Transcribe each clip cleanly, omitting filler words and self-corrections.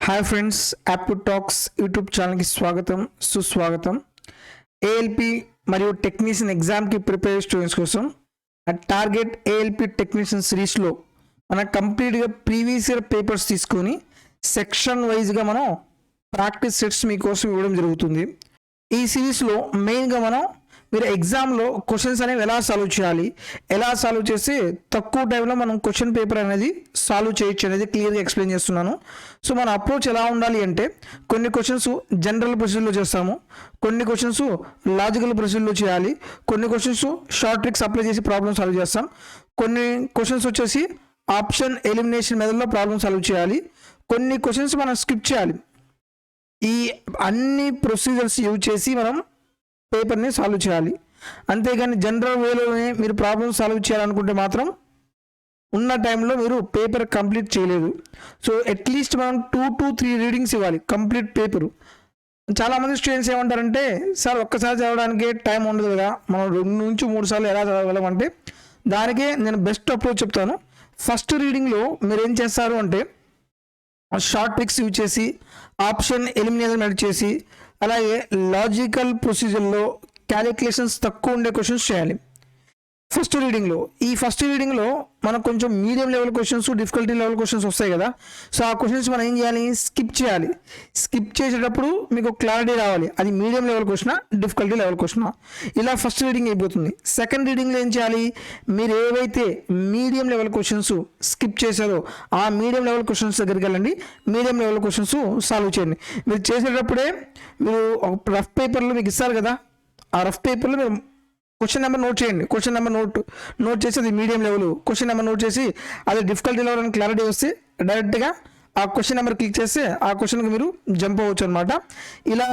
Hi friends, aptitude talks YouTube ఛానల్కి స్వాగతం సుస్వాగతం. ఏఎల్పి మరియు టెక్నీషియన్ ఎగ్జామ్కి ప్రిపేర్ స్టూడెంట్స్ కోసం టార్గెట్ ఏఎల్పి టెక్నీషియన్ సిరీస్లో మనం కంప్లీట్గా ప్రీవియస్ ఇయర్ పేపర్స్ తీసుకొని సెక్షన్ వైజ్గా మనం ప్రాక్టీస్ సెట్స్ మీకోసం ఇవ్వడం జరుగుతుంది. ఈ సిరీస్లో మెయిన్గా మనం మీరు ఎగ్జామ్లో క్వశ్చన్స్ అనేవి ఎలా సాల్వ్ చేసి తక్కువ టైంలో మనం క్వశ్చన్ పేపర్ అనేది సాల్వ్ చేయొచ్చు అనేది క్లియర్గా ఎక్స్ప్లెయిన్ చేస్తున్నాను. సో మన అప్రోచ్ ఎలా ఉండాలి అంటే కొన్ని క్వశ్చన్స్ జనరల్ ప్రొసీజర్లో చేస్తాము, కొన్ని క్వశ్చన్స్ లాజికల్ ప్రొసీజర్లో చేయాలి, కొన్ని క్వశ్చన్స్ షార్ట్ ట్రిక్స్ అప్లై చేసి ప్రాబ్లమ్ సాల్వ్ చేస్తాం, కొన్ని క్వశ్చన్స్ వచ్చేసి ఆప్షన్ ఎలిమినేషన్ మెథడ్లో ప్రాబ్లమ్ సాల్వ్ చేయాలి, కొన్ని క్వశ్చన్స్ మనం స్కిప్ చేయాలి. ఈ అన్ని ప్రొసీజర్స్ యూజ్ చేసి మనం పేపర్ని సాల్వ్ చేయాలి. అంతేగాని జనరల్ వేలోనే మీరు ప్రాబ్లమ్ సాల్వ్ చేయాలనుకుంటే మాత్రం ఉన్న టైంలో మీరు పేపర్ కంప్లీట్ చేయలేదు. సో అట్లీస్ట్ మనం 2 to 3 రీడింగ్స్ ఇవ్వాలి కంప్లీట్ పేపరు. చాలామంది స్టూడెంట్స్ ఏమంటారంటే, సార్ ఒక్కసారి చదవడానికి టైం ఉండదు కదా, మనం 2 నుంచి 3 సార్లు ఎలా చదవగలమంటే దానికే నేను బెస్ట్ అప్రోచ్ చెప్తాను. ఫస్ట్ రీడింగ్లో మీరు ఏం చేస్తారు అంటే షార్ట్ ట్రిక్స్ యూజ్ చేసి ఆప్షన్ ఎలిమినేషన్ మెథడ్ చేసి అలాగే లాజికల్ ప్రొసీజర్లో క్యాలిక్యులేషన్స్ తక్కువ ఉండే క్వశ్చన్స్ చేయాలి ఫస్ట్ రీడింగ్లో మనకు కొంచెం medium level questions difficulty level questions వస్తాయి కదా. సో ఆ క్వశ్చన్స్ మనం ఏం చేయాలి, స్కిప్ చేసేటప్పుడు మీకు క్లారిటీ రావాలి, అది మీడియం లెవెల్ క్వశ్చనా డిఫికల్టీ లెవెల్ క్వశ్చనా. ఇలా ఫస్ట్ రీడింగ్ అయిపోతుంది. సెకండ్ రీడింగ్లో ఏం చేయాలి, మీరు ఏవైతే మీడియం లెవెల్ క్వశ్చన్స్ స్కిప్ చేశారో ఆ మీడియం లెవెల్ క్వశ్చన్స్ దగ్గరికి వెళ్ళండి, మీడియం లెవెల్ క్వశ్చన్స్ సాల్వ్ చేయండి. మీరు చేసేటప్పుడే మీరు రఫ్ పేపర్లో మీకు ఇస్తారు కదా, ఆ రఫ్ పేపర్లో మీరు క్వశ్చన్ నెంబర్ నోట్ చేయండి. క్వశ్చన్ నెంబర్ నోట్ చేసి అది medium level, question number note చేసి అది డిఫికల్టీ లెవెల్ అని క్లారిటీ వస్తే డైరెక్ట్గా ఆ క్వశ్చన్ నెంబర్ క్లిక్ చేస్తే ఆ క్వశ్చన్కి మీరు జంప్ అవ్వచ్చు అనమాట. ఇలా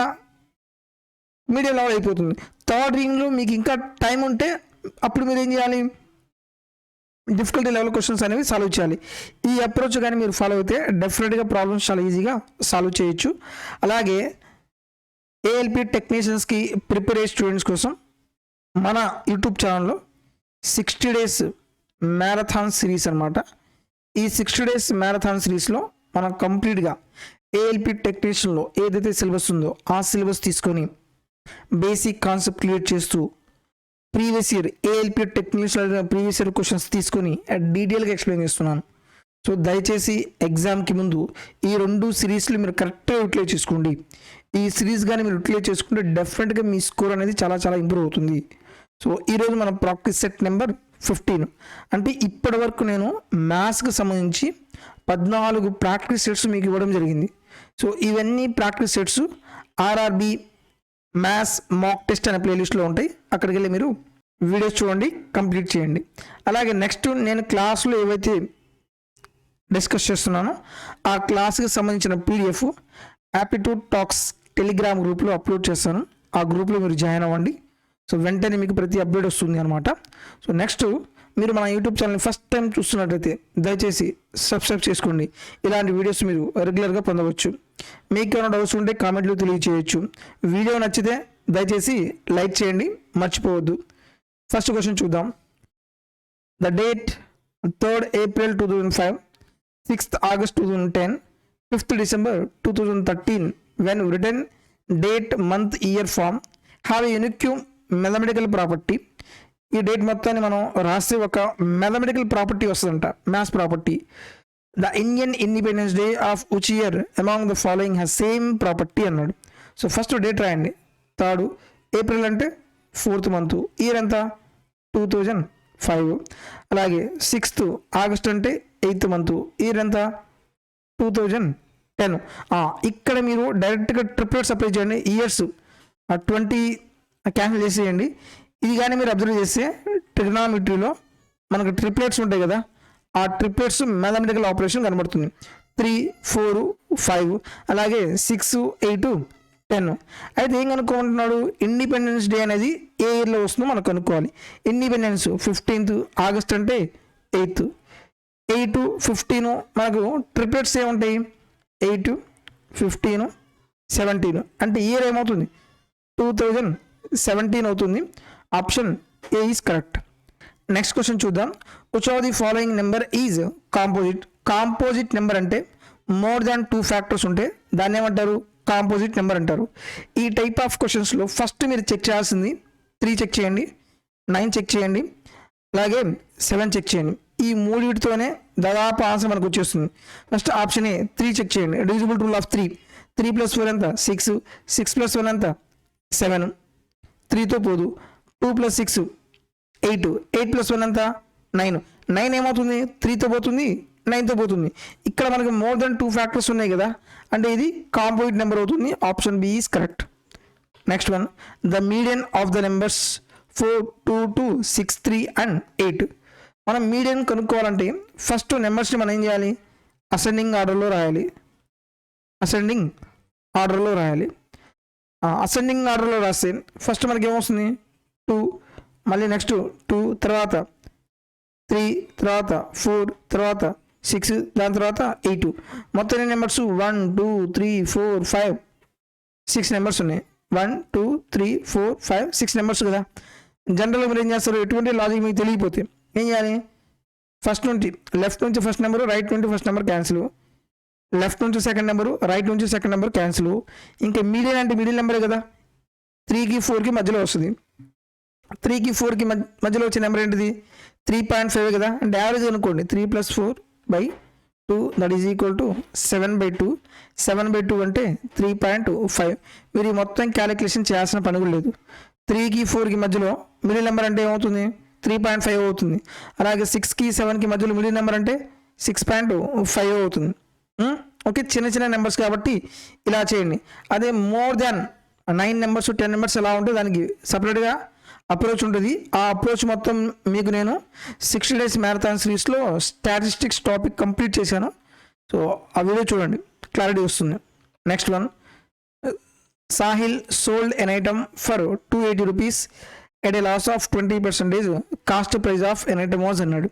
మీడియం లెవెల్ అయిపోతుంది. థర్డ్ రీడింగ్లో మీకు ఇంకా టైం ఉంటే అప్పుడు మీరు ఏం చేయాలి, డిఫికల్టీ లెవెల్ క్వశ్చన్స్ అనేవి సాల్వ్ చేయాలి. ఈ అప్రోచ్ కానీ మీరు ఫాలో అయితే డెఫినెట్గా ప్రాబ్లమ్స్ చాలా ఈజీగా సాల్వ్ చేయొచ్చు. అలాగే ఏఎల్పి టెక్నీషియన్స్కి ప్రిపేర్ అయ్యే స్టూడెంట్స్ కోసం మన యూట్యూబ్ ఛానల్లో 60 days మ్యారథాన్ సిరీస్ అనమాట. ఈ 60 days మ్యారథాన్ సిరీస్లో మనం కంప్లీట్గా ఏఎల్పి టెక్నీషియన్లో ఏదైతే సిలబస్ ఉందో ఆ సిలబస్ తీసుకొని బేసిక్ కాన్సెప్ట్ క్రియేట్ చేస్తూ previous year ALP technician previous year questions తీసుకొని డీటెయిల్గా ఎక్స్ప్లెయిన్ చేస్తున్నాను. సో దయచేసి ఎగ్జామ్కి ముందు ఈ 2 సిరీస్లు మీరు కరెక్ట్గా యూటిలైజ్ చేసుకోండి. ఈ సిరీస్ కానీ మీరు యూటిలైజ్ చేసుకుంటే డెఫినెట్గా మీ స్కోర్ అనేది చాలా చాలా ఇంప్రూవ్ అవుతుంది. సో ఈరోజు మన ప్రాక్టీస్ సెట్ నెంబర్ 15. అంటే ఇప్పటి వరకు నేను మ్యాథ్స్కి సంబంధించి 14 ప్రాక్టీస్ సెట్స్ మీకు ఇవ్వడం జరిగింది. సో ఇవన్నీ practice sets RRB maths mock test అనే ప్లేలిస్ట్లో ఉంటాయి. అక్కడికి వెళ్ళి మీరు వీడియోస్ చూడండి, కంప్లీట్ చేయండి. అలాగే నెక్స్ట్ నేను క్లాస్లో ఏవైతే డిస్కస్ చేస్తున్నానో ఆ క్లాస్కి సంబంధించిన PDF యాప్టిట్యూడ్ టాక్స్ టెలిగ్రామ్ గ్రూప్లో అప్లోడ్ చేస్తాను. ఆ గ్రూప్లో మీరు జాయిన్ అవ్వండి. సో వెంటనే మీకు ప్రతి అప్డేట్ వస్తుంది అనమాట. సో నెక్స్ట్ మీరు మన యూట్యూబ్ ఛానల్ ఫస్ట్ టైం చూస్తున్నట్లయితే దయచేసి సబ్స్క్రైబ్ చేసుకోండి. ఇలాంటి వీడియోస్ మీరు రెగ్యులర్గా పొందవచ్చు. మీకు ఏమైనా డౌట్స్ ఉంటే కామెంట్లో తెలియచేయచ్చు. వీడియో నచ్చితే దయచేసి లైక్ చేయండి, మర్చిపోవద్దు. ఫస్ట్ క్వశ్చన్ చూద్దాం. The date 3rd April 2005, 6th August 2010, 5th December 2013 when written date, month, year form have a unique mathematical property. ఈ డేట్ మొత్తాన్ని మనం రాస్తే ఒక మ్యాథమెటికల్ ప్రాపర్టీ వస్తుందంట, maths property. The Indian independence day of which year among the following has same property అన్నాడు. So first date రాయండి. 3rd April అంటే 4th month, year ఎంత 2005. అలాగే 6th August అంటే 8th month, ఇయర్ ఎంత 2010. ఇక్కడ మీరు డైరెక్ట్గా ట్రిప్లెట్స్ అప్లై చేయండి. ఇయర్స్ 20 క్యాన్సిల్ చేసేయండి. ఇది కానీ మీరు అబ్జర్వ్ చేస్తే ట్రిగ్నామెట్రీలో మనకు ట్రిప్లెట్స్ ఉంటాయి కదా, ఆ ట్రిప్లెట్స్ మ్యాథమెటికల్ ఆపరేషన్ కనబడుతుంది. 3, 4, 5 అలాగే 6, 8, 10. అయితే ఏం కనుక్కోమంటున్నాడు, ఇండిపెండెన్స్ డే అనేది ఏ ఇయర్లో వస్తుందో మనకు కనుక్కోవాలి. ఇండిపెండెన్స్ 15th August అంటే 8th, 8, 15 మనకు ట్రిప్లెట్స్ ఏముంటాయి 8, 15, 17 అంటే ఇయర్ ఏమవుతుంది 2017 అవుతుంది. Option A is correct. Next question చూద్దాం. Which of the following number is composite. Composite number అంటే మోర్ దాన్ 2 ఫ్యాక్టర్స్ ఉంటే దాన్ని ఏమంటారు, కాంపోజిట్ నెంబర్ అంటారు. ఈ టైప్ ఆఫ్ క్వశ్చన్స్లో ఫస్ట్ మీరు చెక్ చేయాల్సింది 3 చెక్ చేయండి, 9 చెక్ చేయండి, అలాగే 7 చెక్ చేయండి. ఈ మూడింటితోనే దాదాపు ఆన్సర్ మనకు వచ్చేస్తుంది. ఫస్ట్ ఆప్షన్ ఏ 3 చెక్ చేయండి. డివిజిబుల్ రూల్ ఆఫ్ 3, 3 + 4 ఎంత 6, 6 + 1 ఎంత 7, 3తో పోదు. 2 + 6 8, 8 + 1 ఎంత 9, 9 ఏమవుతుంది 3తో పోతుంది, 9తో పోతుంది. ఇక్కడ మనకి మోర్ దెన్ 2 ఫ్యాక్టర్స్ ఉన్నాయి కదా, అంటే ఇది కాంపోజిట్ నెంబర్ అవుతుంది. Option B is correct. Next one, the median of the numbers 4, 2, 2, 6, 3 and 8. మనం మీడియన్ కనుక్కోవాలంటే ఫస్ట్ నెంబర్స్ని మనం ఏం చేయాలి, అసెండింగ్ ఆర్డర్లో రాయాలి. అసెండింగ్ ఆర్డర్లో రాస్తే ఫస్ట్ మనకి ఏమొస్తుంది 2, మళ్ళీ నెక్స్ట్ 2, తర్వాత 3, తర్వాత 4, తర్వాత 6, దాని తర్వాత 8. మొత్తం నెంబర్స్ 1, 2, 3, 4, 5, 6 నెంబర్స్ ఉన్నాయి. 1, 2, 3, 4, 5, 6 నెంబర్స్ కదా. జనరల్గా మీరు ఏం చేస్తారు, ఎటువంటి లాజిక్ మీకు తెలియకపోతే ఏం చేయాలి, ఫస్ట్ నుంచి లెఫ్ట్ నుంచి ఫస్ట్ నెంబరు, రైట్ నుంచి ఫస్ట్ నెంబర్ క్యాన్సిల్, లెఫ్ట్ నుంచి సెకండ్ నెంబరు, రైట్ నుంచి సెకండ్ నెంబర్ క్యాన్సిల్. ఇంకా మీడియన్ అంటే మిడిల్ నెంబరే కదా, 3కి 4కి మధ్యలో వస్తుంది. 3కి 4కి మధ్యలో వచ్చే నెంబర్ ఏంటిది 3.5 కదా. అంటే యావరేజ్ అనుకోండి 3 + 4/2 దట్ ఈజ్ ఈక్వల్ టు 7/2. 7/2 అంటే 3.5. మీరు మొత్తం క్యాలిక్యులేషన్ చేయాల్సిన పని కూడా లేదు. 3కి 4కి మధ్యలో మిడిల్ నెంబర్ అంటే ఏమవుతుంది 3.5 అవుతుంది. అలాగే 6కి 7కి మధ్యలో మిడిల్ నెంబర్ అంటే 6.5 అవుతుంది. ఓకే, చిన్న చిన్న నెంబర్స్ కాబట్టి ఇలా చేయండి. అదే మోర్ దాన్ 9 నెంబర్స్ 10 నెంబర్స్ ఎలా ఉంటే దానికి సపరేట్గా అప్రోచ్ ఉంటుంది. ఆ అప్రోచ్ మొత్తం మీకు నేను 60 days మ్యారథాన్ సిరీస్లో స్టాటిస్టిక్స్ టాపిక్ కంప్లీట్ చేశాను. సో ఆ వీడియో చూడండి, క్లారిటీ వస్తుంది. Next one, Sahil sold an item for 280 rupees at a loss of 20%. Cost price of an item was అన్నాడు.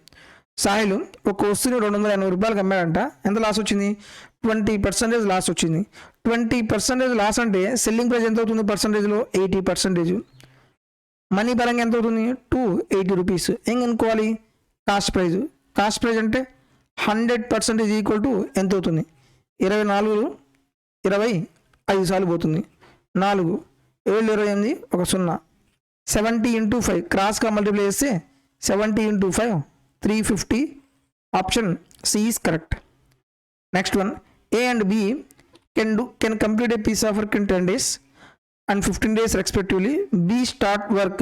సాహిల్ ఒక వస్తువుని 280 రూపాయలకు అమ్మాడంట. ఎంత లాస్ వచ్చింది 20% లాస్ వచ్చింది. 20% లాస్ అంటే సెల్లింగ్ ప్రైస్ ఎంత అవుతుంది పర్సంటేజ్లో 80%. మనీ పరంగా ఎంత అవుతుంది 280 rupees. ఏం కనుక్కోవాలి, కాస్ట్ ప్రైస్ అంటే 100% ఈక్వల్ టు ఎంత అవుతుంది 24 25 సార్లు పోతుంది. 4 7 28 ఒక 0. 70 × 5 క్రాస్గా మల్టిప్లై చేస్తే 70 × 5 350. Option C is correct. Next one, A and B can complete a piece of work in 10 days and 15 days respectively. B start work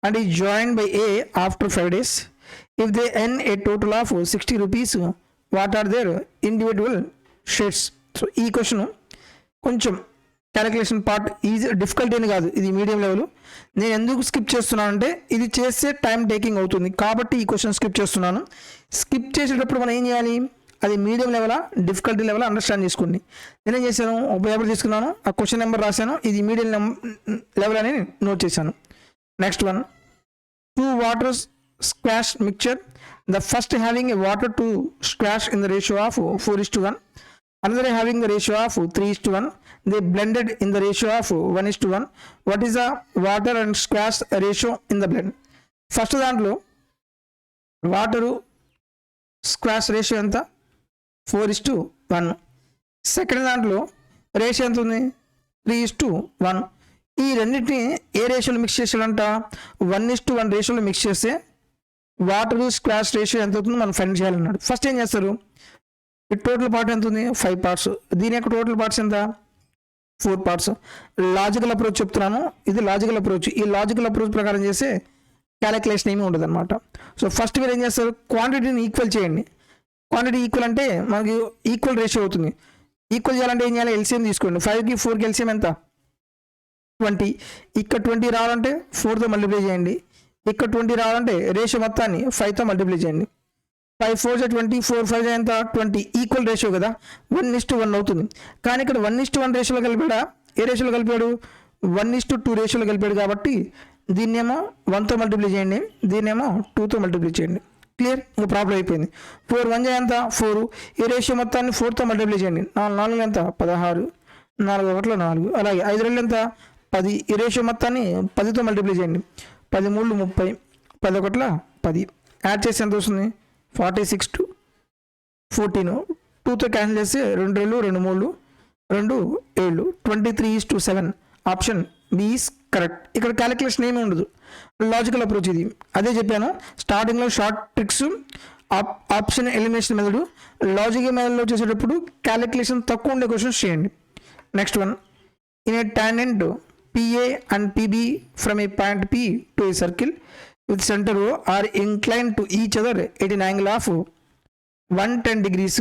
and is joined by A after 5 days. If they earn a total of 60 rupees, what are their individual shares? So ఈ question కొంచెం calculation part easy, difficult అని కాదు, ఇది medium level. నేను ఎందుకు skip చేస్తున్నాను అంటే ఇది చేస్తే టైం టేకింగ్ అవుతుంది కాబట్టి ఈ క్వశ్చన్ స్కిప్ చేస్తున్నాను. స్కిప్ చేసేటప్పుడు మనం ఏం చేయాలి, అది మీడియం లెవెలా డిఫికల్టీ లెవెల్ అండర్స్టాండ్ చేసుకోండి. నేనేం చేశాను, ఒక పేపర్ తీసుకున్నాను, ఆ క్వశ్చన్ నెంబర్ రాశాను, ఇది మీడియం లెవెల్ అని నోట్ చేశాను. Next one, 2 water squash mixture. The first having a water to squash in the ratio of 4:1. Another having the ratio of 3:1. They blended in the ratio of 1:1. What is the water and squash ratio in the blend? First దాంట్లో water squash ratio ఎంత 4:1. Second దాంట్లో ratio ఎంత ఉంది 3:1. ఈ రెండింటిని ఏ రేషియోలో mix చేసాడంట 1:1 రేషియోలో mix చేస్తే వాటర్ స్క్వాష్ రేషియో ఎంత అవుతుందో మనం ఫైండ్ చేయాలన్నాడు. ఫస్ట్ ఏం చేస్తారు, ఈ టోటల్ పార్ట్ ఎంత ఉంది 5 parts. దీని యొక్క టోటల్ పార్ట్స్ ఎంత 4 parts. లాజికల్ అప్రోచ్ చెప్తున్నాను, ఇది లాజికల్ అప్రోచ్. ఈ లాజికల్ అప్రోచ్ ప్రకారం చేస్తే క్యాలిక్యులేషన్ ఏమీ ఉండదు అనమాట. సో ఫస్ట్ మీరు ఏం చేస్తారు, క్వాంటిటీని ఈక్వల్ చేయండి. క్వాంటిటీ ఈక్వల్ అంటే మనకి ఈక్వల్ రేషియో అవుతుంది. ఈక్వల్ చేయాలంటే ఏం చేయాలి, ఎల్సిఎం తీసుకోండి. 5కి 4కి ఎల్సిఎం ఎంత 20. ఇక్కడ 20 రావాలంటే 4తో మల్టిప్లై చేయండి. ఇక్కడ 20 రావాలంటే రేషియో మొత్తాన్ని 5తో మల్టిప్లై చేయండి. 5 4 20, 4 5 ఎంత 20. ఈక్వల్ రేషియో కదా 1:1 అవుతుంది. కానీ ఇక్కడ 1:1 రేషియోలో కలిపాడా, ఏ రేషియోలో కలిపాడు 1:2 రేషియోలో కలిపాడు. కాబట్టి దీన్నేమో 1తో మల్టిప్లై చేయండి, దీన్నేమో 2తో మల్టిప్లై చేయండి. క్లియర్, ఇంకా ప్రాబ్లం అయిపోయింది. 4 1 ఎంత 4. ఈ రేషియో మొత్తాన్ని 4తో మల్టిప్లై చేయండి. 4 4 ఎంత 16, 4 1 4. అలాగే 5 2 ఎంత 10. ఈ రేషియో మొత్తాన్ని 10తో మల్టిప్లై చేయండి. 10 3 30, 10 1 10. యాడ్ చేసి ఎంత వస్తుంది 46 to 14. 2తో క్యాన్సిల్ చేస్తే 2 2 2 3 2 7 23:7 ఆప్షన్ బి ఈస్ కరెక్ట్. ఇక్కడ క్యాలిక్యులేషన్ ఏమీ ఉండదు, లాజికల్ అప్రోచ్ ఇది. అదే చెప్పాను స్టార్టింగ్లో short tricks, option elimination method, logical మెథడ్లో చేసేటప్పుడు క్యాలిక్యులేషన్ తక్కువ ఉండే క్వశ్చన్స్ చేయండి. Next one, in a tangent PA and PB from a point P to a circle with center O are inclined to each other at an angle of 110 degrees,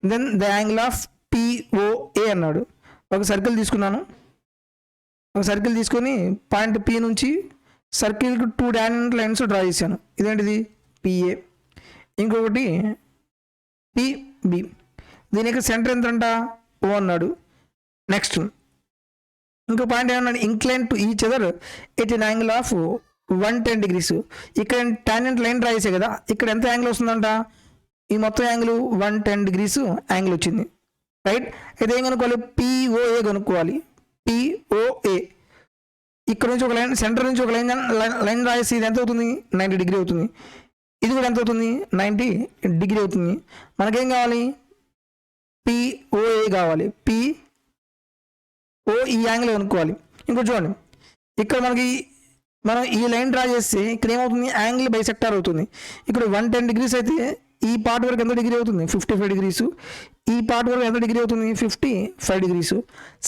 then the angle of POA అన్నాడు. ఒక circle తీసుకున్నాను, ఒక circle తీసుకొని point P నుంచి సర్కిల్కి 2 tangent lines draw చేశాను. ఇదేంటిది PA. ఇంకొకటి PB, దీనికి సెంటర్ ఎంత అంట O అన్నాడు. నెక్స్ట్ ఇంకో పాయింట్ ఏమన్నాడు, incline to each other at an angle of 110 degrees. ఇక్కడ టాంజెంట్ లైన్ డ్రా చేసే కదా, ఇక్కడ ఎంత యాంగిల్ వస్తుందంట, ఈ మొత్తం యాంగిల్ 110 degrees యాంగిల్ వచ్చింది, రైట్. అయితే ఏం కనుక్కోవాలి, POA కనుక్కోవాలి. POA ఇక్కడ నుంచి ఒక లైన్, సెంటర్ నుంచి ఒక లైన్ డ్రా చేసి ఇది ఎంత అవుతుంది, 90 degree అవుతుంది. ఇది కూడా ఎంత అవుతుంది, 90 degree అవుతుంది. మనకేం కావాలి, POA కావాలి. PO ఈ యాంగిల్ కనుక్కోవాలి. ఇంకోటి చూడండి, ఇక్కడ మనం ఈ లైన్ డ్రా చేస్తే ఇక్కడ ఏమవుతుంది, యాంగిల్ బైసెక్టార్ అవుతుంది. ఇక్కడ 110 degrees అయితే ఈ పార్ట్ వరకు ఎంత డిగ్రీ అవుతుంది, 55 degrees. ఈ పార్ట్ వరకు ఎంత డిగ్రీ అవుతుంది, 55 degrees.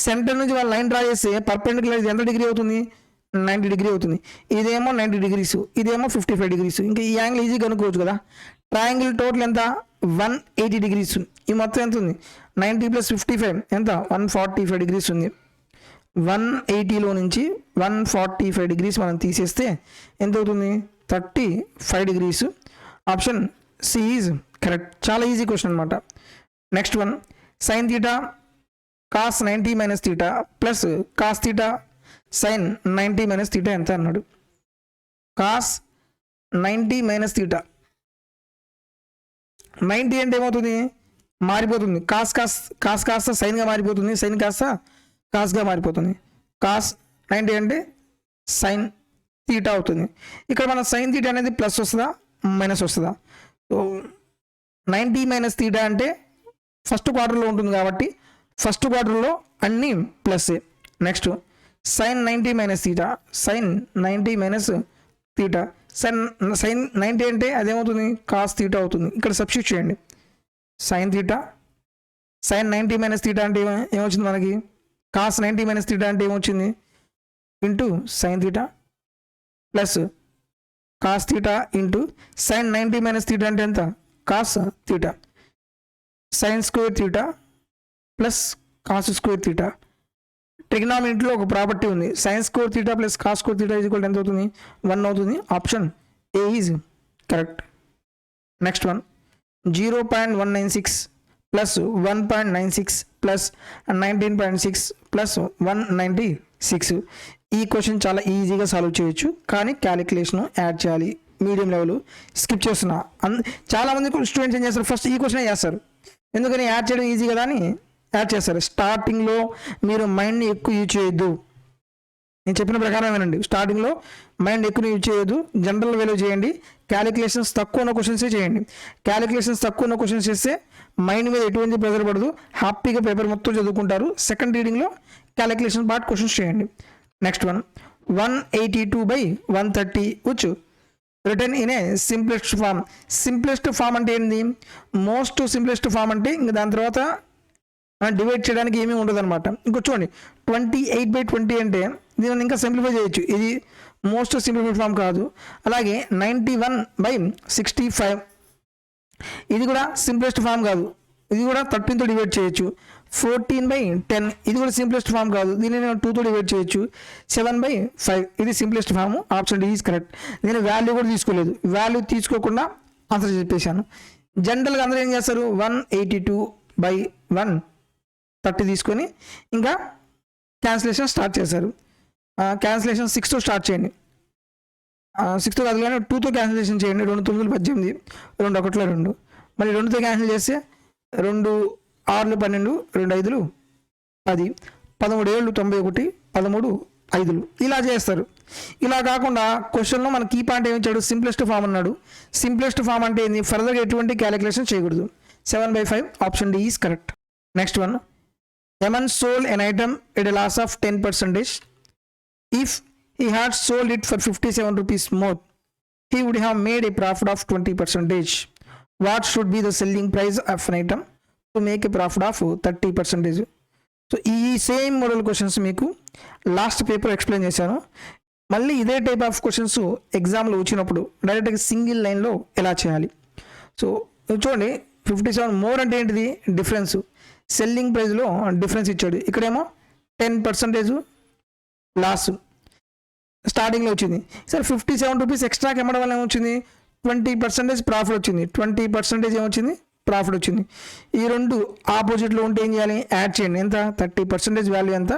సెంటర్ నుంచి వాళ్ళు లైన్ డ్రా చేస్తే పర్పెండిక్యులర్ ఇది ఎంత డిగ్రీ అవుతుంది, 90 degree అవుతుంది. ఇదేమో 90 degrees, ఇదేమో 55 degrees. ఇంకా ఈ యాంగిల్ ఈజీ కనుక్కోవచ్చు కదా. ట్రయాంగిల్ టోటల్ ఎంత, 180 degrees. ఈ మొత్తం ఎంత ఉంది, 90 + 55 ఎంత, 145 degrees ఉంది. 180లో నుంచి 145 degrees మనం తీసేస్తే ఎంత అవుతుంది, 35 degrees. Option C is correct. చాలా ఈజీ క్వశ్చన్ అనమాట. Next one, sin θ cos 90 - θ plus cos θ sin 90 - θ ఎంత అన్నాడు. cos 90 - θ, 90 అంటే ఏమవుతుంది, మారిపోతుంది. కాస్త సైన్గా మారిపోతుంది, సైన్ కాస్త కాస్గా మారిపోతుంది. కాస్ 90 అంటే సైన్ తీటా అవుతుంది. ఇక్కడ మన సైన్ తీటా అనేది ప్లస్ వస్తుందా మైనస్ వస్తుందా, సో 90 - θ అంటే ఫస్ట్ క్వార్టర్లో ఉంటుంది కాబట్టి ఫస్ట్ క్వార్టర్లో అన్నీ ప్లస్సే. నెక్స్ట్ సైన్ 90 - θ, సైన్ 90 - θ, సైన్ 90 అంటే అదేమవుతుంది, కాస్ తీటా అవుతుంది. ఇక్కడ సబ్స్టిట్యూట్ చేయండి, సైన్ తీటా, సైన్ 90 - θ అంటే ఏమొచ్చింది మనకి, కాస్ 90 - θ అంటే ఏమొచ్చింది, into sine theta plus cos theta into sine 90 - θ అంటే ఎంత, cos theta, sine square theta plus cos square theta. ట్రిగ్నామెట్రీలో ఒక ప్రాపర్టీ ఉంది, sine square theta plus cos square theta equal ఎంత అవుతుంది, 1 అవుతుంది. Option A is correct. Next one, 0.196 plus 1.96 plus 19.6 plus 196. ఈ question చాలా ఈజీగా సాల్వ్ చేయొచ్చు, కానీ క్యాలిక్యులేషన్ యాడ్ చేయాలి. మీడియం లెవెల్ స్కిప్ చేస్తున్నా. చాలామంది స్టూడెంట్స్ ఏం చేస్తారు, ఫస్ట్ ఈ క్వశ్చన్ చేస్తారు, ఎందుకని యాడ్ చేయడం ఈజీ కదా అని యాడ్ చేస్తారు. స్టార్టింగ్లో మీరు మైండ్ని ఎక్కువ యూజ్ చేయొద్దు, నేను చెప్పిన ప్రకారం ఏనండి. స్టార్టింగ్లో మైండ్ ఎక్కువ యూజ్ చేయొద్దు, జనరల్ వేలో చేయండి. క్యాలిక్యులేషన్స్ తక్కువ ఉన్న క్వశ్చన్సే చేయండి. క్యాలిక్యులేషన్స్ తక్కువ ఉన్న క్వశ్చన్స్ చేస్తే మైండ్ మీద ఎటువంటి ప్రెజర్ పడదు, హ్యాపీగా పేపర్ మొత్తం చదువుకుంటారు. సెకండ్ రీడింగ్లో క్యాలిక్యులేషన్ పార్ట్ క్వశ్చన్స్ చేయండి. Next one, 182/130 which return in a simplest form. Simplest form అంటే ఏంటి, మోస్ట్ సింప్లెస్ట్ ఫామ్ అంటే ఇంకా దాని తర్వాత డివైడ్ చేయడానికి ఏమీ ఉండదు అనమాట. ఇంకో చూడండి, 28/20 అంటే దీనిని ఇంకా సింప్లిఫై చేయొచ్చు, ఇది మోస్ట్ సింప్లిఫైడ్ ఫామ్ కాదు. అలాగే 91/65 ఇది కూడా సింప్లెస్ట్ ఫామ్ కాదు, ఇది కూడా 13తో డివైడ్ చేయొచ్చు. 14/10 ఇది కూడా సింప్లెస్ట్ ఫామ్ కాదు, దీన్ని నేను 2తో డివైడ్ చేయొచ్చు. 7/5 ఇది simplest form. Option D is correct. నేను వాల్యూ కూడా తీసుకోలేదు, వాల్యూ తీసుకోకుండా ఆన్సర్ చెప్పేశాను. జనరల్గా అందరూ ఏం చేస్తారు, 182/130 తీసుకొని ఇంకా క్యాన్సిలేషన్ స్టార్ట్ చేశారు. క్యాన్సిలేషన్ 6తో స్టార్ట్ చేయండి, 6తో కాదు కానీ 2తో క్యాన్సిలేషన్ చేయండి. 2 9 18, 2 1 2, మరి 2తో క్యాన్సిల్ చేస్తే 2 6 12, 2 5 10, 13 7 91, 13 5 ఇలా చేస్తారు. ఇలా కాకుండా క్వశ్చన్లో మన కీ పాయింట్ ఏమి ఇచ్చాడు, సింప్లెస్ట్ ఫామ్ అన్నాడు. సింప్లెస్ట్ ఫామ్ అంటే ఏంది, ఫర్దర్గా ఎటువంటి క్యాలిక్యులేషన్ చేయకూడదు. 7/5 option D is correct. Next one, Yaman sold an item at a loss of 10%. If he had sold it for 57 rupees more, he would have made a profit of 20%. What should be the selling price of an item to make a profit of 30%? So ఈ same model questions మీకు last paper explain చేశాను. మళ్ళీ ఇదే type of questions ఎగ్జామ్లో వచ్చినప్పుడు డైరెక్ట్గా single లైన్లో ఎలా చేయాలి. సో చూడండి, 57 మోర్ అంటే ఏంటిది, డిఫరెన్స్. సెల్లింగ్ ప్రైస్లో డిఫరెన్స్ ఇచ్చాడు. ఇక్కడేమో 10% లాస్ స్టార్టింగ్లో వచ్చింది. సరే 57 రూపీస్ ఎక్స్ట్రాకి అమ్మడం వల్ల ఏమొచ్చింది, 20% ప్రాఫిట్ వచ్చింది. 20% ఏమొచ్చింది, ప్రాఫిట్ వచ్చింది. ఈ రెండు ఆపోజిట్లో ఉంటే ఏం చేయాలి, యాడ్ చేయండి. ఎంత, 30% వాల్యూ ఎంత,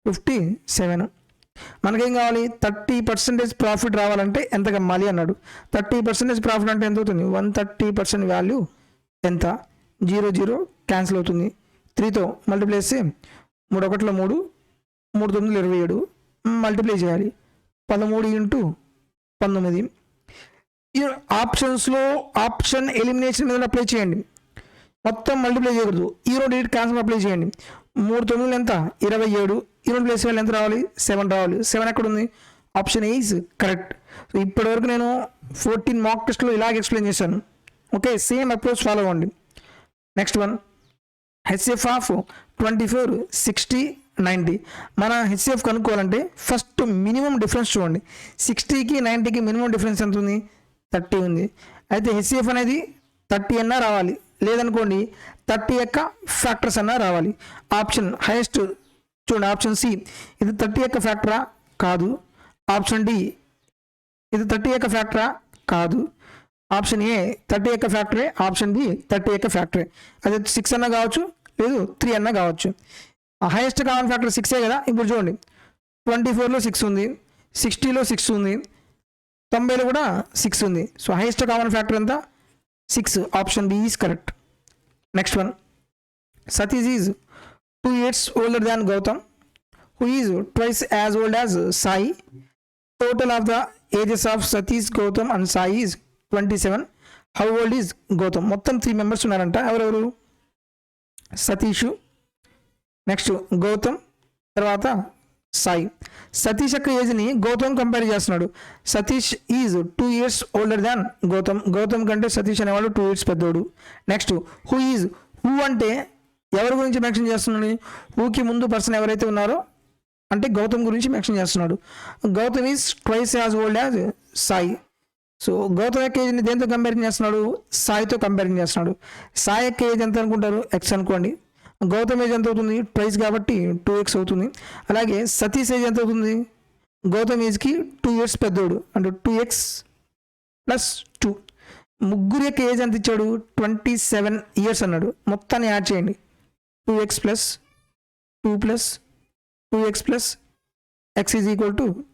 57. మనకేం కావాలి, 30% ప్రాఫిట్ రావాలంటే ఎంత కమ్మాలి అన్నాడు. 30% ప్రాఫిట్ అంటే ఎంత అవుతుంది, 130% వాల్యూ ఎంత, 0 0 క్యాన్సిల్ అవుతుంది. 3తో మల్టిప్లై చేస్తే 3 1 3, 3 9 27 మల్టిప్లై చేయాలి. 13 × 19. ఈ ఆప్షన్స్లో ఆప్షన్ ఎలిమినేషన్ మీద అప్లై చేయండి. మొత్తం మల్టిప్లై చేయకూడదు. ఈ రెండు డేట్ క్యాన్సిల్ అప్లై చేయండి. 3 9 ఎంత, 27. ఈ రెండు ప్లేస్ వాళ్ళు ఎంత రావాలి, 7 రావాలి. 7 ఎక్కడ ఉంది, option A is correct. So ఇప్పటివరకు నేను 14 మాక్ టెస్ట్లో ఇలాగ ఎక్స్ప్లెయిన్ చేశాను. ఓకే, సేమ్ అప్రోచ్ ఫాలో అవ్వండి. Next one, HCF of 24 60 90. మన హెచ్సిఎఫ్ కనుక్కోవాలంటే ఫస్ట్ మినిమం డిఫరెన్స్ చూడండి. 60కి 90కి మినిమం డిఫరెన్స్ ఎంత ఉంది, 30 ఉంది. అయితే హెచ్సిఎఫ్ అనేది 30 అన్నా రావాలి, లేదనుకోండి 30 యొక్క ఫ్యాక్టర్స్ అన్నా రావాలి. ఆప్షన్ హైయెస్ట్ చూడండి, ఆప్షన్ సి ఇది 30 యొక్క ఫ్యాక్టరా కాదు. ఆప్షన్ డి ఇది 30 యొక్క ఫ్యాక్టరా కాదు. ఆప్షన్ ఏ 30 యొక్క ఫ్యాక్టరే, ఆప్షన్ బి 30 యొక్క ఫ్యాక్టరే. అది 6 అన్నా కావచ్చు, లేదు 3 అన్నా కావచ్చు. హైయెస్ట్ కామన్ ఫ్యాక్టర్ 6 కదా. ఇప్పుడు చూడండి, 24లో 6 ఉంది, 60లో 6 ఉంది, 90లో కూడా 6 ఉంది. సో హైయెస్ట్ కామన్ ఫ్యాక్టర్ ఎంత, 6. Option B is correct. Next one, Satish is 2 years older than Gautam, who is twice as old as Sai. Total of the ages of Satish, Gautam and Sai is 27. How old is Gautam? మొత్తం 3 members ఉన్నారంట. ఎవరెవరు, Satish, next Gautam, తర్వాత సాయి. సతీష్ యొక్క ఏజ్ని Gautam compare చేస్తున్నాడు. Satish is 2 years older than Gautam. Gautam కంటే సతీష్ అనేవాడు 2 years పెద్దోడు. Next who is, who అంటే ఎవరి గురించి మెన్షన్ చేస్తున్నాడు, హూకి ముందు పర్సన్ ఎవరైతే ఉన్నారో అంటే గౌతమ్ గురించి మెన్షన్ చేస్తున్నాడు. Gautam is twice as old as Sai. So Gautam యొక్క ఏజ్ని దేంతో కంపేరింగ్ చేస్తున్నాడు, సాయితో కంపేరింగ్ చేస్తున్నాడు. సాయి యొక్క ఏజ్ ఎంత అనుకుంటారు, ఎక్స్ అనుకోండి. గౌతమ్ ఏజ్ ఎంత అవుతుంది, ట్వైస్ కాబట్టి 2x అవుతుంది. అలాగే సతీష్ ఏజ్ ఎంత అవుతుంది, గౌతమ్ ఏజ్కి 2 years పెద్దోడు అంటే 2x + 2. ముగ్గురు యొక్క ఏజ్ ఎంత ఇచ్చాడు, 27 years అన్నాడు. మొత్తాన్ని యాడ్ చేయండి, 2x + 2 + 2x + x =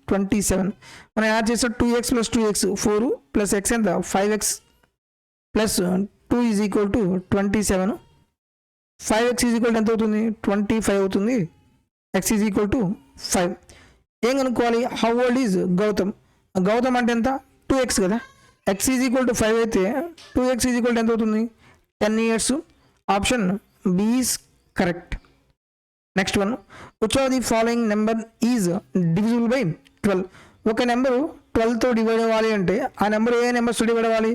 27. మనం యాడ్ చేస్తే 2x + 2x 4 + x ఎంత, 5x + 2 = 27. 5x = ఎంత అవుతుంది, 25 అవుతుంది. x = 5. ఏం కనుక్కోవాలి, how old is Gautam. Gautam అంటే ఎంత, 2x కదా. x = 5 అయితే 2x = ఎంత అవుతుంది, 10 years. Option B is correct. Next one, which of the following number is divisible by 12. ఒక నెంబరు 12తో డివైడ్ అవ్వాలి అంటే ఆ నెంబర్ ఏ నెంబర్స్తో డివైడ్ అవ్వాలి,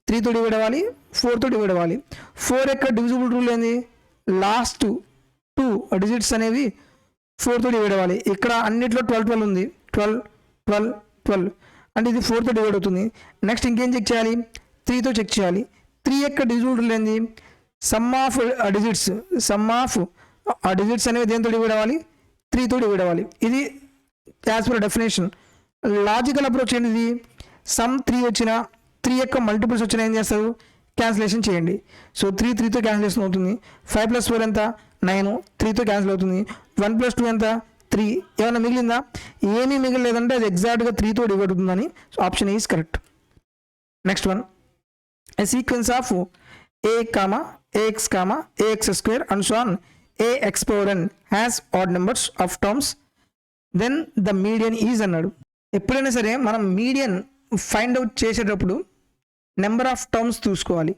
3తో డివైడ్ అవ్వాలి, 4తో డివైడ్ అవ్వాలి. 4 యొక్క డివిజిబుల్ రూల్ ఏంది, లాస్ట్ 2 digits అనేవి 4తో డివైడ్ అవ్వాలి. ఇక్కడ అన్నిట్లో 12 12 ఉంది, 12 12 12 అంటే ఇది 4తో డివైడ్ అవుతుంది. నెక్స్ట్ ఇంకేం చెక్ చేయాలి, 3తో చెక్ చేయాలి. 3 యొక్క డివిజిబుల్ రూల్ ఏంది, some of digits. Some of digits అనేవి దేంతో డివైడ్ అవ్వాలి, 3తో డివైడ్ అవ్వాలి. ఇది as per definition. Logical approach ఏంటిది, సమ్ 3 వచ్చినా 3 యొక్క మల్టిపుల్స్ వచ్చినా ఏం చేస్తారు, క్యాన్సిలేషన్ చేయండి. సో 3 3తో క్యాన్సిలేషన్ అవుతుంది. 5 + 4 ఎంత, 9, 3తో క్యాన్సిల్ అవుతుంది. 1 + 2 ఎంత, 3. ఏమైనా మిగిలిందా, ఏమీ మిగిలిలేదంటే అది ఎగ్జాక్ట్గా 3తో డివైడ్ అవుతుందని. So option is correct. Next one, A sequence of a, ax, ax² and so on ax⁴n has odd numbers of terms, then the median is అన్నాడు. ఎప్పుడైనా సరే మనం మీడియన్ ఫైండ్ అవుట్ చేసేటప్పుడు నెంబర్ ఆఫ్ టర్మ్స్ చూసుకోవాలి.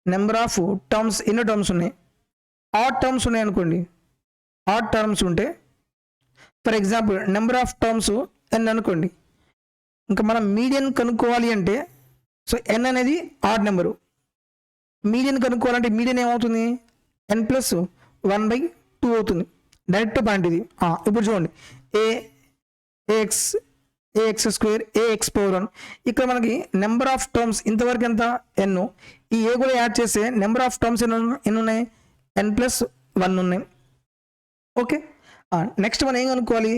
Number of terms ఎన్ని terms ఉన్నాయి, odd terms ఉన్నాయి అనుకోండి. ఆడ్ టర్మ్స్ ఉంటే for example number of terms N అనుకోండి. ఇంకా మనం మీడియన్ కనుక్కోవాలి అంటే సో ఎన్ అనేది ఆడ్ నెంబరు. మీడియన్ కనుక్కోవాలంటే మీడియన్ ఏమవుతుంది, n+1/2 అవుతుంది. డైరెక్ట్ పాయింట్ ఇది. ఇప్పుడు చూడండి ax² ax⁴1. ఇక్కడ మనకి నెంబర్ ఆఫ్ టర్మ్స్ ఇంతవరకు ఎంత n. ఈ ఏ కూడా యాడ్ చేస్తే నెంబర్ ఆఫ్ టర్మ్స్ ఎన్ని ఉన్నాయి, n+1 ఉన్నాయి. ఓకే, నెక్స్ట్ మనం ఏం కనుక్కోవాలి,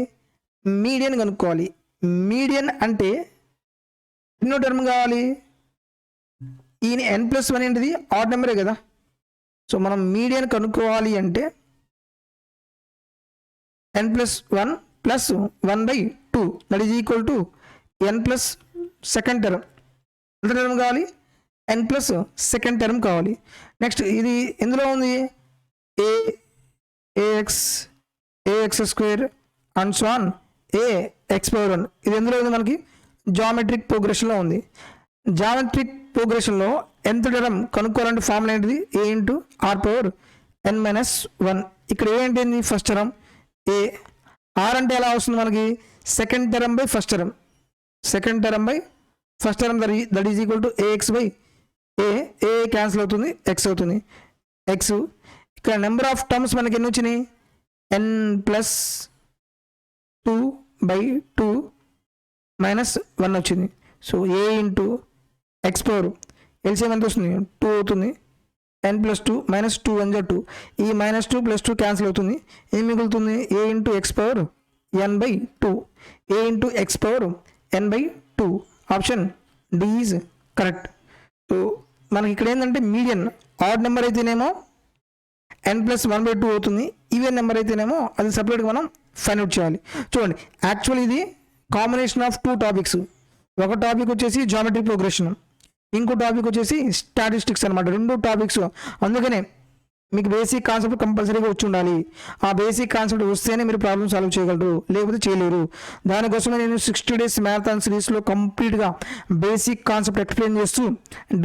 మీడియన్ కనుక్కోవాలి. మీడియన్ అంటే ఎన్నో టర్మ్ కావాలి, ఈ n+1 ఏంటిది ఆడ్ నెంబరే కదా. సో మనం మీడియన్ కనుక్కోవాలి అంటే n+1 + 1/2 that is equal to n+ second term. ఎంత టర్మ్ కావాలి, n+ సెకండ్ టర్మ్ కావాలి. నెక్స్ట్ ఇది ఎందులో ఉంది, ax² and so on ax⁴1. ఇది ఎందులో ఉంది, మనకి జామెట్రిక్ ప్రోగ్రెషన్లో ఉంది. జామెట్రిక్ ప్రోగ్రెషన్లో ఎంత టర్మ్ కనుక్కోవాలంటే ఫార్ములా ఏంటిది, a×r⁻n−1. ఇక్కడ ఏ అంటే ఏంది, ఫస్ట్ టర్మ్. ఏ ఆర్ అంటే ఎలా వస్తుంది మనకి, second term by first term. Second term by first term that is equal to ax/a. A cancel అవుతుంది, ఎక్స్ అవుతుంది. ఎక్స్ ఇక్కడ నెంబర్ ఆఫ్ టర్మ్స్ మనకి ఎన్ని వచ్చినాయి, n+2/2 -1 వచ్చింది. సో a × x⁴ ఎల్సిఎం ఎంత వస్తుంది, 2 అవుతుంది. n+2 -2 1 2. ఈ -2 + 2 క్యాన్సిల్ అవుతుంది. ఏం మిగులుతుంది, a × x⁴n/2. a × x⁴n/2. Option D is correct. So మనకి ఇక్కడ ఏంటంటే మీడియన్ ఆడ్ నెంబర్ అయితేనేమో n+1/2 అవుతుంది. ఈవెన్ నెంబర్ అయితేనేమో అది సపరేట్గా మనం ఫైండ్ అవుట్ చేయాలి. చూడండి, యాక్చువల్ ఇది కాంబినేషన్ ఆఫ్ 2 టాపిక్స్. ఒక టాపిక్ వచ్చేసి జామెట్రిక్ ప్రోగ్రెషన్, ఇంకో టాపిక్ వచ్చేసి స్టాటిస్టిక్స్ అనమాట. 2 టాపిక్స్. అందుకనే మీకు బేసిక్ కాన్సెప్ట్ కంపల్సరీగా వచ్చి ఉండాలి. ఆ బేసిక్ కాన్సెప్ట్ వస్తేనే మీరు ప్రాబ్లమ్ సాల్వ్ చేయగలరు, లేకపోతే చేయలేరు. దానికోసమే నేను 60 days మ్యారథాన్ సిరీస్లో కంప్లీట్గా బేసిక్ కాన్సెప్ట్ ఎక్స్ప్లెయిన్ చేస్తూ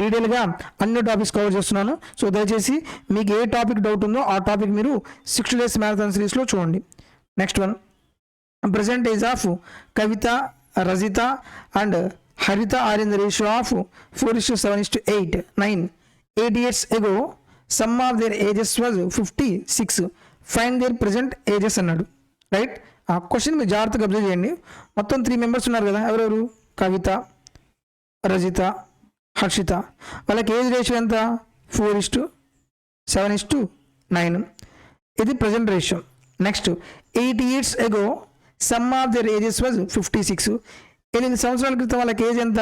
డీటెయిల్గా అన్ని టాపిక్స్ కవర్ చేస్తున్నాను. సో దయచేసి మీకు ఏ టాపిక్ డౌట్ ఉందో ఆ టాపిక్ మీరు 60 days మ్యారథాన్ సిరీస్లో చూడండి. Next one, present age of Kavita, Rajita and Harita are in the ratio of 4:7:8. 9. 8 years ago, sum of their ages was 56. Find their present ages అన్నాడు. Right, ఆ question మీరు జాగ్రత్తగా observe చేయండి. మొత్తం 3 members ఉన్నారు కదా, ఎవరెవరు, కవిత, రజిత, హర్షిత. వాళ్ళకి ఏజ్ రేషియో ఎంత, 4:7:9. ఇది present ratio. Next 8 years ago some of their ages was 56. 8 సంవత్సరాల క్రితం వాళ్ళకి ఏజ్ ఎంత,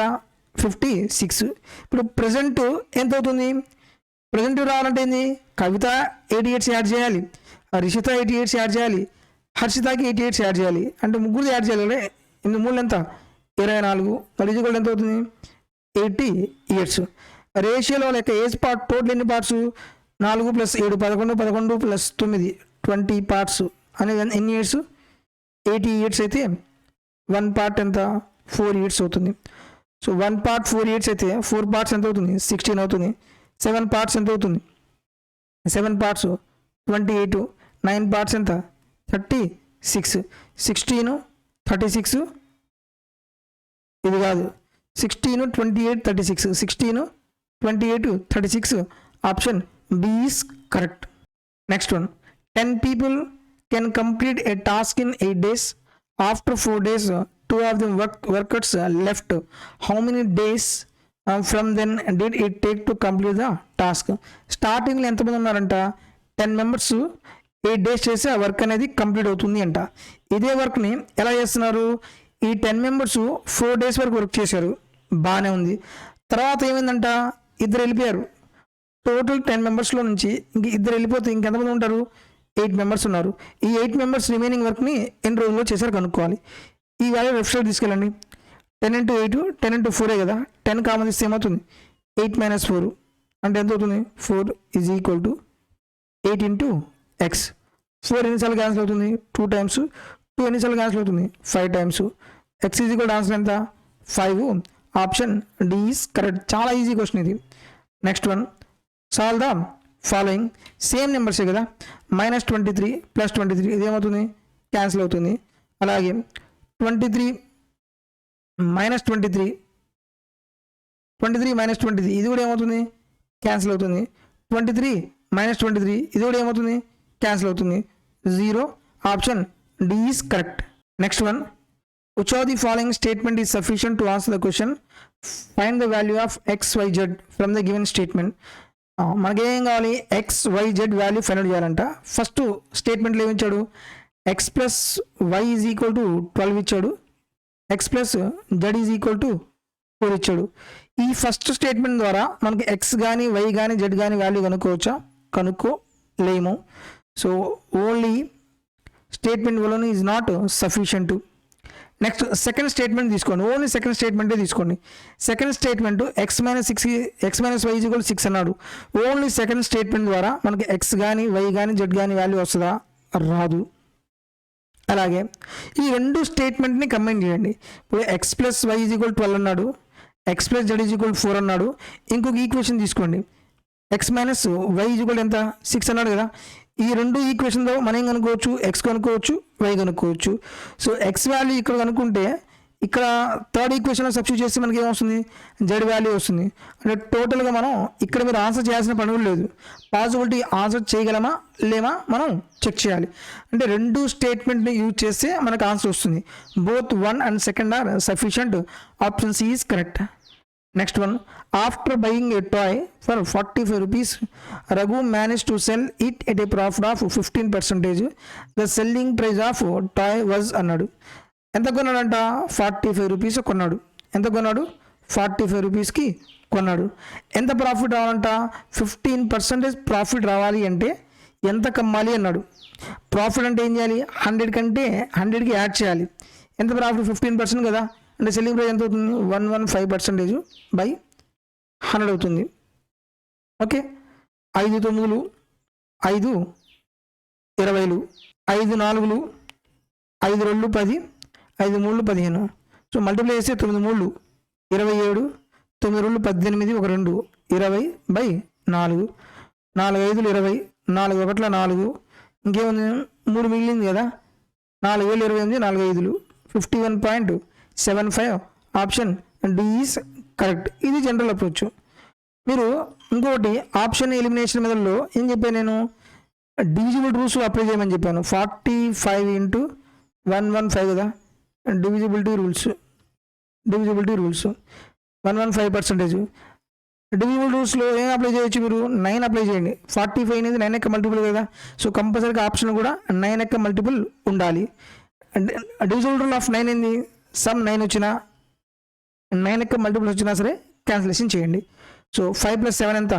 56. ఇప్పుడు ప్రజెంట్ ఎంత అవుతుంది, ప్రజెంట్ రావాలంటే ఏంది, కవిత 8 years యాడ్ చేయాలి, రిషిత 8 years యాడ్ చేయాలి, హర్షితకి 8 years యాడ్ చేయాలి. అంటే ముగ్గురు యాడ్ చేయాలి. 8 ఎంత, 24. దట్ ఈజ్ ఈక్వల్ ఎంత అవుతుంది, 80 years. రేషియోలో లెక్క ఏజ్ పార్ట్ టోటల్ ఎన్ని పార్ట్స్, 4 + 7 11, 11 + 9 20 పార్ట్స్ అనేది ఎన్ని ఇయర్స్, 80 years అయితే 1 part ఎంత, 4 years అవుతుంది. సో 1 part 4 years అయితే 4 parts ఎంత అవుతుంది, 16 అవుతుంది. 7 parts ఎంత అవుతుంది, 7 parts 28. 9 parts ఎంత, 36. 16 36 ఇది కాదు, 16 28 36. 16 28 36. Option B is correct. Next one, 10 people can complete a task in 8 days. After 4 days, 2 of them workers left. How many days from then did it take to complete the task? స్టార్టింగ్లో ఎంతమంది ఉన్నారంట, 10 members 8 days చేసి ఆ work అనేది complete అవుతుంది అంట. ఇదే వర్క్ని ఎలా చేస్తున్నారు, ఈ 10 members 4 days వరకు వర్క్ చేశారు, బాగానే ఉంది. తర్వాత ఏమైందంట, ఇద్దరు వెళ్ళిపోయారు. టోటల్ 10 membersలో నుంచి ఇంక ఇద్దరు వెళ్ళిపోతే ఇంకెంతమంది ఉంటారు, 8 members ఉన్నారు. ఈ 8 members రిమైనింగ్ వర్క్ని ఎన్ని రోజుల్లో చేశారు కనుక్కోవాలి. ఈ వాల్యూ లెఫ్ట్ సైడ్ తీసుకెళ్ళండి. 10 × 8 10 × 4 కదా, 10 కామన్ ఇస్తే ఏమవుతుంది, 8 - 4 అంటే ఎంత అవుతుంది, 4 = 8 × x. 4 ఎన్నిసార్లు క్యాన్సిల్ అవుతుంది, 2 times. 2 ఎన్నిసార్లు క్యాన్సిల్ అవుతుంది, 5 times. x = ఆన్సర్ ఎంత, 5. Option D is correct. చాలా ఈజీ క్వశ్చన్ ఇది. Next one, solve the following. Same నెంబర్సే కదా, -23 + 23 ఇదేమవుతుంది, క్యాన్సిల్ అవుతుంది. అలాగే 23 - 23 ఇది కూడా ఏమవుతుంది, క్యాన్సిల్ అవుతుంది. 23 - 23 ఇది కూడా ఏమవుతుంది, క్యాన్సిల్ అవుతుంది. 0. Option D is correct. Next one, which of the following statement is sufficient to answer the question? Find the value of x, y, z from the given statement. మనకి ఏం కావాలి, X Y Z value find out చేయాలంట. First స్టేట్మెంట్లో ఏమి ఇచ్చాడు, X plus Y is equal to 12 ఇచ్చాడు, X plus Z is equal to 4 ఇచ్చాడు. ఈ ఫస్ట్ స్టేట్మెంట్ ద్వారా మనకి ఎక్స్ కానీ వై కానీ జెడ్ కానీ వాల్యూ కనుక్కోవచ్చా, కనుక్కోలేము. సో ఓన్లీ స్టేట్మెంట్ వలన is not sufficient. Next second statement తీసుకోండి, ఓన్లీ సెకండ్ స్టేట్మెంటే తీసుకోండి. Second statement X minus Y is equal 6 అన్నాడు. ఓన్లీ సెకండ్ స్టేట్మెంట్ ద్వారా మనకి ఎక్స్ కానీ వై కానీ జెడ్ కానీ వాల్యూ వస్తుందా, రాదు. అలాగే ఈ రెండు స్టేట్మెంట్ని కంబైన్ చేయండి. ఇప్పుడు X plus Y is equal 12 అన్నాడు, X plus Z is equal 4 అన్నాడు. ఇంకొక ఈక్వేషన్ తీసుకోండి, X minus Y is equal ఎంత, 6 అన్నాడు కదా. ఈ రెండు ఈక్వేషన్లో మనం ఏం కనుక్కోవచ్చు, ఎక్స్ కనుక్కోవచ్చు, వై కనుక్కోవచ్చు. సో ఎక్స్ వాల్యూ ఇక్కడ కనుక్కుంటే ఇక్కడ థర్డ్ ఈక్వేషన్లో సబ్స్టిట్యూట్ చేస్తే మనకి ఏమొస్తుంది, జెడ్ వాల్యూ వస్తుంది. అంటే టోటల్గా మనం ఇక్కడ మీరు ఆన్సర్ చేయాల్సిన పని కూడా లేదు, పాసిబిలిటీ ఆన్సర్ చేయగలమా లేమా మనం చెక్ చేయాలి. అంటే రెండు స్టేట్మెంట్ని యూజ్ చేస్తే మనకు ఆన్సర్ వస్తుంది. Both 1 and 2 are sufficient. Option C is correct. Next one, after buying a toy for 45 rupees, Raghu managed to sell it at a profit of 15%. The selling price of toy was అన్నాడు. ఎంత కొన్నాడంట, 45 rupees కొన్నాడు. ఎంత కొన్నాడు, 45 rupeesకి కొన్నాడు. ఎంత profit రావాలంట, 15% profit రావాలి అంటే ఎంత కమ్మాలి అన్నాడు. ప్రాఫిట్ అంటే ఏం చేయాలి, 100 కంటే 100కి యాడ్ చేయాలి. ఎంత ప్రాఫిట్, 15% కదా. అంటే సెల్లింగ్ ప్రైస్ ఎంత అవుతుంది, 115% బై 100 అవుతుంది. ఓకే, 5 9 5 20, 5 4 5 2 10, 5 3 15. సో మల్టిప్లై చేస్తే 9 3 27, 9 2 18, 1 2 20 బై 4, 4 5 20, 4 1 4, ఇంకేముంది 3 మిగిలింది కదా, 4 7 28, 4 5 51.75. Option D is correct. ఇది జనరల్ అప్రోచ్. మీరు ఇంకొకటి ఆప్షన్ ఎలిమినేషన్ మెథడ్లో ఏం చెప్పాను నేను, డివిజిబుల్ రూల్స్ అప్లై చేయమని చెప్పాను. 45 × 115 కదా, డివిజిబిలిటీ రూల్స్ 115%. డివిజిబుల్ రూల్స్లో ఏం అప్లై చేయొచ్చు, మీరు 9 అప్లై చేయండి. 45 అనేది 9 యొక్క మల్టిపుల్ కదా, సో కంపల్సరీగా ఆప్షన్ కూడా 9 యొక్క మల్టిపుల్ ఉండాలి. డివిజిబుల్ రూల్ ఆఫ్ 9 ఏంది, సమ్ 9 వచ్చినా 9 యొక్క మల్టిపుల్స్ వచ్చినా సరే క్యాన్సిలేషన్ చేయండి. సో 5 + 7 ఎంత,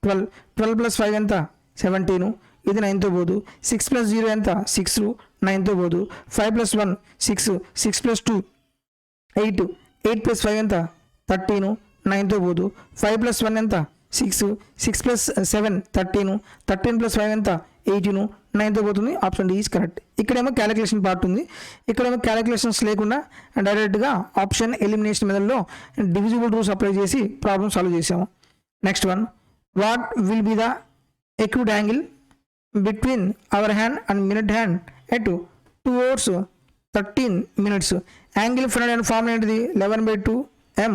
12, 12 + 5 ఎంత, 17, ఇది 9తో పోదు. 6 + 0 ఎంత, 6, 9తో పోదు. 5 + 1 6, 6 + 2 8, 8 + 5 ఎంత, 13, 9తో పోదు. 5 + 1 ఎంత, 6, 6 + 7 13, 13 + 5 ఎంత, 18, 9తో పోతుంది. Option D is correct. ఇక్కడేమో క్యాలిక్యులేషన్ పార్ట్ ఉంది, ఇక్కడేమో క్యాలిక్యులేషన్స్ లేకుండా డైరెక్ట్గా ఆప్షన్ ఎలిమినేషన్ మెథడ్లో డివిజిబుల్ రూల్స్ అప్లై చేసి ప్రాబ్లమ్ సాల్వ్ చేసాము. Next one, what will be the acute angle between our hand and minute hand at 2 hours 13 minutes. Angle find and formula ఏంటిది, 11/2 m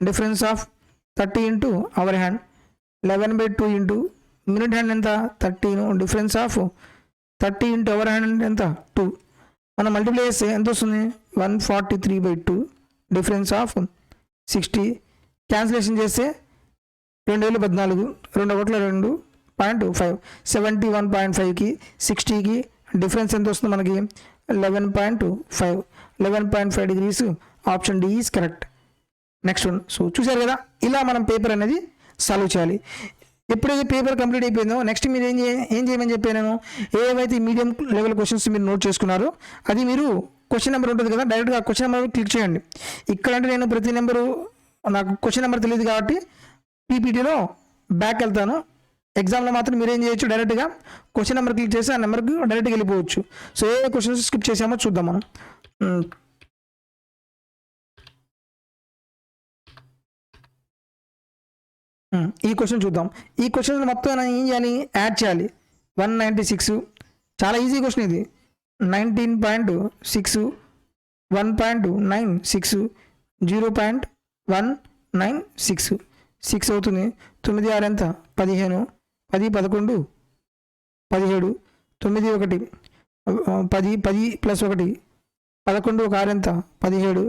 difference of 30 into hour hand, 11/2 into minute hand ఎంత, 13, difference of 30 into hour hand ఎంత, 2. మనం multiply చేస్తే ఎంత వస్తుంది, 143/2 difference of 60. Cancellation చేస్తే 2014, 2 1 2.5, 71.5కి 60కి difference ఎంత వస్తుంది మనకి, 11.5, 11.5 degrees. Option D is correct. Next one. So చూసారు కదా, ఇలా మనం పేపర్ అనేది సాల్వ్ చేయాలి. ఎప్పుడైతే పేపర్ కంప్లీట్ అయిపోయిందో నెక్స్ట్ మీరు ఏం చేయమని చెప్పాను నేను, ఏవైతే మీడియం లెవెల్ క్వశ్చన్స్ మీరు నోట్ చేసుకున్నారో అది మీరు క్వశ్చన్ నెంబర్ ఉంటుంది కదా, డైరెక్ట్గా క్వశ్చన్ నెంబర్ క్లిక్ చేయండి. ఇక్కడంటే నేను ప్రతి నెంబరు నాకు క్వశ్చన్ నెంబర్ తెలియదు కాబట్టి పీపీటీలో బ్యాక్ వెళ్తాను. ఎగ్జామ్లో మాత్రం మీరు ఏం చేయొచ్చు, డైరెక్ట్గా క్వశ్చన్ నెంబర్ క్లిక్ చేసి ఆ నెంబర్కి డైరెక్ట్గా వెళ్ళిపోవచ్చు. సో ఏ క్వశ్చన్స్ స్కిప్ చేసామో చూద్దాం మనం. ఈ క్వశ్చన్ చూద్దాం. ఈ క్వశ్చన్ మొత్తం ఏం చేయాలి, యాడ్ చేయాలి. 196 చాలా ఈజీ క్వశ్చన్ ఇది. 19.6 1.96 0.196 6 అవుతుంది. 9 6 ఎంత 15 10 11 17 9 1 10 10 ప్లస్ 1 11 1 6 ఎంత 17.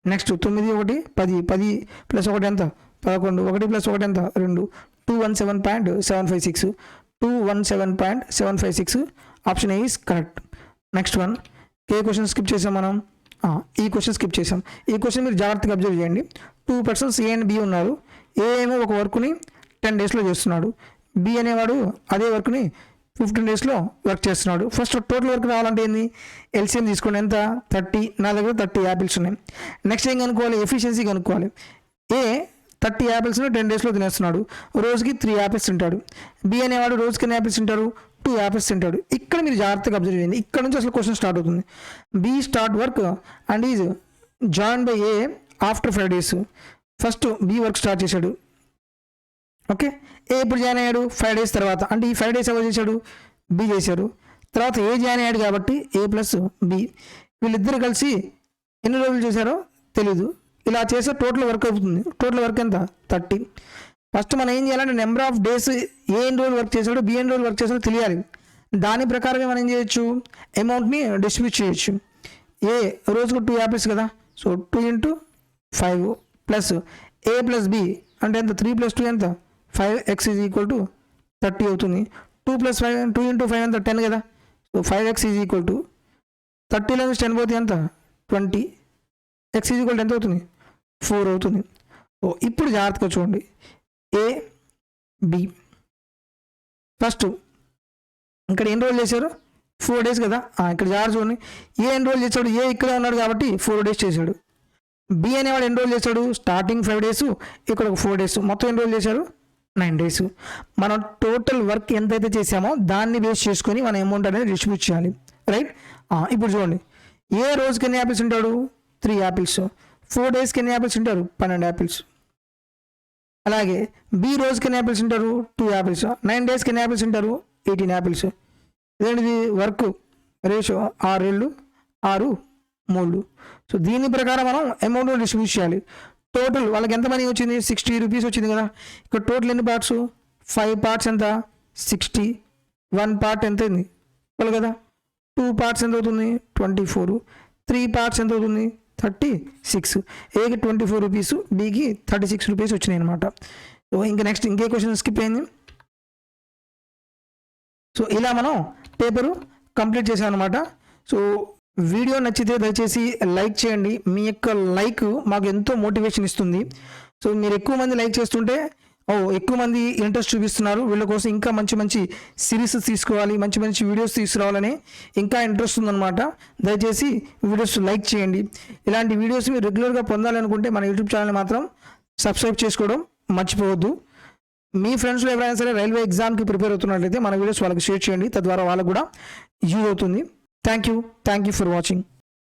నెక్స్ట్ 9 1 10 10 ప్లస్ 1 ఎంత 11 1 ప్లస్ 1 ఎంత 2 217.756 217.756 option A is correct. Next one A question skip చేసాం మనం, ఈ క్వశ్చన్ స్కిప్ చేసాం. ఈ క్వశ్చన్ మీరు జాగ్రత్తగా అబ్జర్వ్ చేయండి. 2 పర్సన్స్ ఏ అండ్ బి ఉన్నారు. ఏ ఏమో ఒక వర్క్ని 10 డేస్లో చేస్తున్నాడు. బి అనేవాడు అదే వర్క్ని 15 డేస్లో వర్క్ చేస్తున్నాడు. ఫస్ట్ టోటల్ వర్క్ రావాలంటే ఏంది, ఎల్సిఎం తీసుకోండి. ఎంత 30. నా దగ్గర 30 యాపిల్స్ ఉన్నాయి. నెక్స్ట్ ఏం కనుక్కోవాలి, ఎఫిషియన్సీ కనుక్కోవాలి. ఏ 30 యాపిల్స్ని 10 డేస్లో తినేస్తున్నాడు, రోజుకి 3 యాపిల్స్ తింటాడు. బి అనేవాడు రోజుకి ఎన్ని యాపిల్స్ తింటారు, 2 యాపిల్స్ తింటాడు. ఇక్కడ మీరు జాగ్రత్తగా అబ్జర్వ్ చేయండి. ఇక్కడ నుంచి అసలు క్వశ్చన్ స్టార్ట్ అవుతుంది. B start work and is join by A after 5 days. First B work start చేశాడు. ఓకే, ఏ ఇప్పుడు జాయిన్ అయ్యాడు 5 డేస్ తర్వాత. అంటే ఈ 5 డేస్ ఎవరు చేశాడు, బి చేశాడు. తర్వాత ఏ జాయిన్ అయ్యాడు కాబట్టి ఏ ప్లస్ బి. వీళ్ళిద్దరు కలిసి ఎన్ని రోజులు చేశారో తెలీదు. ఇలా చేస్తే టోటల్ వర్క్ అవుతుంది. టోటల్ వర్క్ ఎంత 30. ఫస్ట్ మనం ఏం చేయాలంటే నెంబర్ ఆఫ్ డేస్ ఏ ఎన్ని రోజులు వర్క్ చేశాడో బి ఎన్ని రోజులు వర్క్ చేశాడో తెలియాలి. దాని ప్రకారంగా మనం ఏం చేయొచ్చు, అమౌంట్ని డిస్ట్రిబ్యూట్ చేయొచ్చు. ఏ రోజుకు 2 యాపిల్స్ కదా, సో 2 × 5 ప్లస్ ఏ ప్లస్ బి అంటే ఎంత 3 + 2 ఎంత 5x = 30 అవుతుంది. 2 + 5 2 × 5 ఎంత 10 కదా, సో 5x = 30లో 10 పోతే ఎంత 20. x = ఎంత అవుతుంది 4 అవుతుంది. సో ఇప్పుడు జాగ్రత్తగా చూడండి. ఏ బి ఫస్ట్ ఇక్కడ ఎన్ని రోజులు చేశారు 4 డేస్ కదా. ఇక్కడ జాగ్రత్త చూడండి. ఏ ఎన్ని రోజులు చేశాడు, ఏ ఇక్కడే ఉన్నాడు కాబట్టి 4 డేస్ చేశాడు. బి అనేవాడు ఎన్ని రోజులు చేశాడు, స్టార్టింగ్ 5 డేస్, ఇక్కడ ఒక 4 డేస్, మొత్తం ఎన్ని రోజులు చేశారు 9 డేస్. మనం టోటల్ వర్క్ ఎంతైతే చేసామో దాన్ని బేస్ చేసుకొని మన అమౌంట్ అనేది డిస్ట్రిబ్యూట్ చేయాలి. రైట్, ఇప్పుడు చూడండి. ఏ రోజుకి ఎన్ని యాపిల్స్ ఉంటాడు 3 యాపిల్స్. 4 డేస్కి ఎన్ని యాపిల్స్ ఉంటారు 12 యాపిల్స్. అలాగే బి రోజుకి ఎన్ని యాపిల్స్ ఉంటారు 2 యాపిల్స్. 9 డేస్కి ఎన్ని యాపిల్స్ ఉంటారు 18 యాపిల్స్. ఇదేంటిది వర్క్ రేషియో 6 2 6 3. సో దీని ప్రకారం మనం అమౌంట్ డిస్ట్రిబ్యూట్ చేయాలి. టోటల్ వాళ్ళకి ఎంత మనీ వచ్చింది 60 రూపీస్ వచ్చింది కదా. ఇక్కడ టోటల్ ఎన్ని పార్ట్స్ 5 పార్ట్స్ ఎంత 60. 1 పార్ట్ ఎంత అయింది వాళ్ళు కదా. 2 పార్ట్స్ ఎంత అవుతుంది 24. 3 పార్ట్స్ ఎంత అవుతుంది 36. ఏకి 24 రూపీస్, బికి 36 రూపీస్ వచ్చినాయి అనమాట. సో ఇంకా నెక్స్ట్ ఇంకే క్వశ్చన్ స్కిప్ అయింది. సో ఇలా మనం పేపరు కంప్లీట్ చేసాం అనమాట. సో వీడియో నచ్చితే దయచేసి లైక్ చేయండి. మీ యొక్క లైక్ మాకు ఎంతో మోటివేషన్ ఇస్తుంది. సో మీరు ఎక్కువ మంది లైక్ చేస్తుంటే ఎక్కువ మంది ఇంట్రెస్ట్ చూపిస్తున్నారు. వీళ్ళ కోసం ఇంకా మంచి మంచి సిరీస్ తీసుకోవాలి, మంచి మంచి వీడియోస్ తీసుకురావాలని ఇంకా ఇంట్రెస్ట్ ఉందన్నమాట. దయచేసి వీడియోస్ లైక్ చేయండి. ఇలాంటి వీడియోస్ మీరు రెగ్యులర్గా పొందాలనుకుంటే మన యూట్యూబ్ ఛానల్ మాత్రం సబ్స్క్రైబ్ చేసుకోవడం మర్చిపోవద్దు. మీ ఫ్రెండ్స్లో ఎవరైనా సరే రైల్వే ఎగ్జామ్కి ప్రిపేర్ అవుతున్నట్లయితే మన వీడియోస్ వాళ్ళకి షేర్ చేయండి. తద్వారా వాళ్ళకు కూడా యూజ్ అవుతుంది. Thank you for watching.